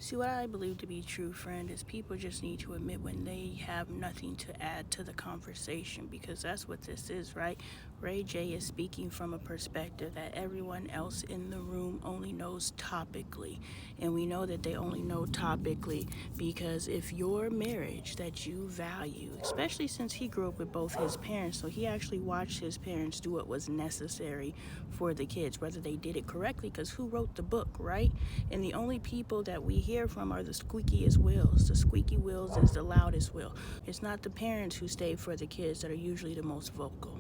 See, what I believe to be true, friend, is people just need to admit when they have nothing to add to the conversation, because that's what this is, right? Ray J is speaking from a perspective that everyone else in the room only knows topically. And we know that they only know topically because if your marriage that you value, especially since he grew up with both his parents, so he actually watched his parents do what was necessary for the kids, whether they did it correctly, because who wrote the book, right? And the only people that we hear from are the squeakiest wheels. The squeaky wheels is the loudest wheel. It's not the parents who stay for the kids that are usually the most vocal.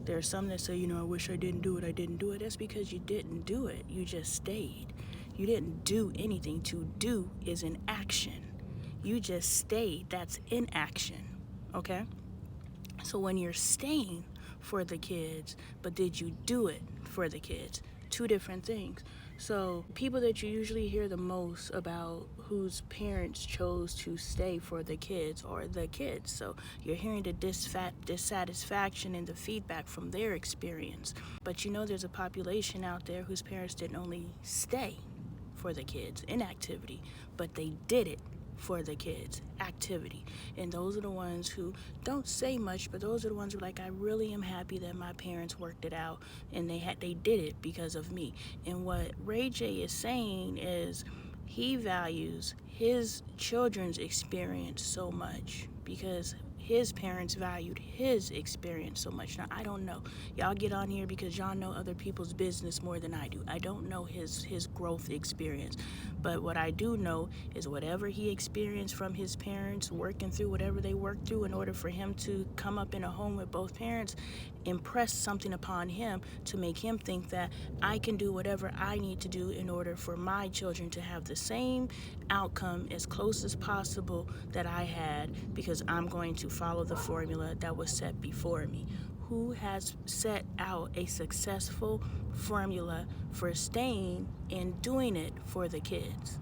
There are some that say, I wish I didn't do it. That's because you didn't do it. You just stayed. You didn't do anything. To do is an action. You just stayed. That's inaction. Okay? So when you're staying for the kids, but did you do it for the kids? Two different things. So people that you usually hear the most about whose parents chose to stay for the kids are the kids. So you're hearing the dissatisfaction and the feedback from their experience. But there's a population out there whose parents didn't only stay for the kids, inactivity, but they did it for the kids, activity. And those are the ones who don't say much, but those are the ones who are like, I really am happy that my parents worked it out and they did it because of me. And what Ray J is saying is he values his children's experience so much because his parents valued his experience so much. Now, I don't know. Y'all get on here because y'all know other people's business more than I do. I don't know his growth experience. But what I do know is whatever he experienced from his parents, working through whatever they worked through in order for him to come up in a home with both parents, impressed something upon him to make him think that I can do whatever I need to do in order for my children to have the same outcome as close as possible that I had, because I'm going to follow the formula that was set before me. Who has set out a successful formula for staying and doing it for the kids?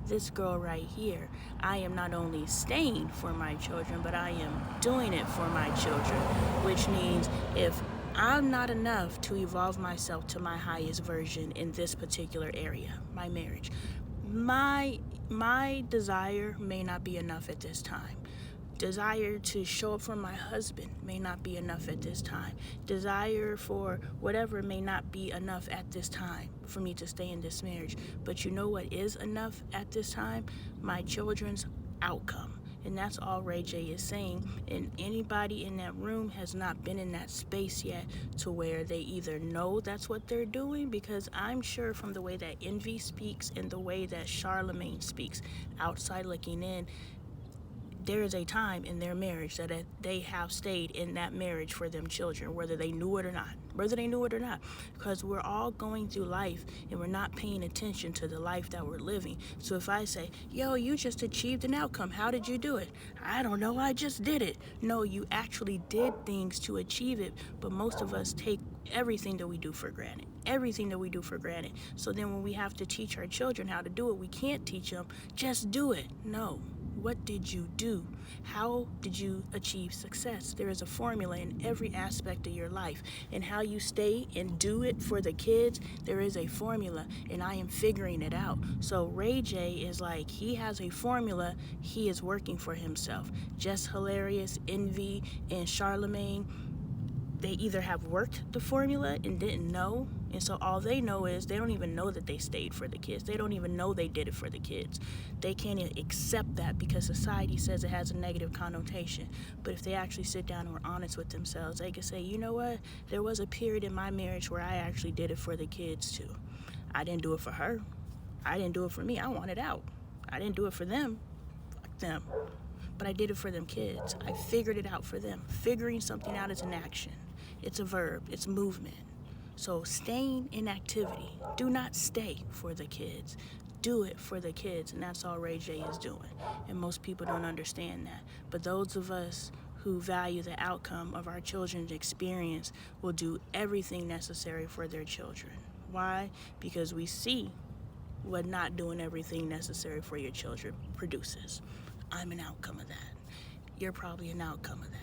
This girl right here. I am not only staying for my children, but I am doing it for my children, which means if I'm not enough to evolve myself to my highest version in this particular area, my marriage, my desire may not be enough at this time. Desire to show up for my husband may not be enough at this time. Desire for whatever may not be enough at this time for me to stay in this marriage. But you know what is enough at this time? My children's outcome. And that's all Ray J is saying. And anybody in that room has not been in that space yet to where they either know that's what they're doing, because I'm sure from the way that Envy speaks and the way that Charlemagne speaks, outside looking in, there is a time in their marriage that they have stayed in that marriage for them children, whether they knew it or not. Because we're all going through life and we're not paying attention to the life that we're living. So if I say, you just achieved an outcome, how did you do it? I don't know, I just did it. No, you actually did things to achieve it, but most of us take everything that we do for granted. So then when we have to teach our children how to do it, we can't teach them, just do it. No. What did you do? How did you achieve success? There is a formula in every aspect of your life. And how you stay and do it for the kids, there is a formula, and I am figuring it out. So Ray J is like, he has a formula, he is working for himself. Just Hilarious, Envy, and Charlemagne, they either have worked the formula and didn't know, and so all they know is they don't even know that they stayed for the kids. They don't even know they did it for the kids. They can't accept that because society says it has a negative connotation. But if they actually sit down and were honest with themselves, they can say, you know what? There was a period in my marriage where I actually did it for the kids too. I didn't do it for her. I didn't do it for me. I wanted out. I didn't do it for them. Fuck them. But I did it for them kids. I figured it out for them. Figuring something out is an action. It's a verb. It's movement. So staying in activity. Do not stay for the kids. Do it for the kids. And that's all Ray J is doing. And most people don't understand that. But those of us who value the outcome of our children's experience will do everything necessary for their children. Why? Because we see what not doing everything necessary for your children produces. I'm an outcome of that. You're probably an outcome of that.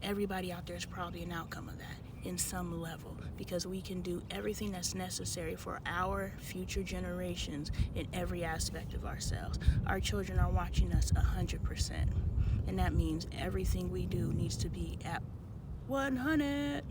Everybody out there is probably an outcome of that. in some level, because we can do everything that's necessary for our future generations in every aspect of ourselves. Our children are watching us 100%, and that means everything we do needs to be at 100.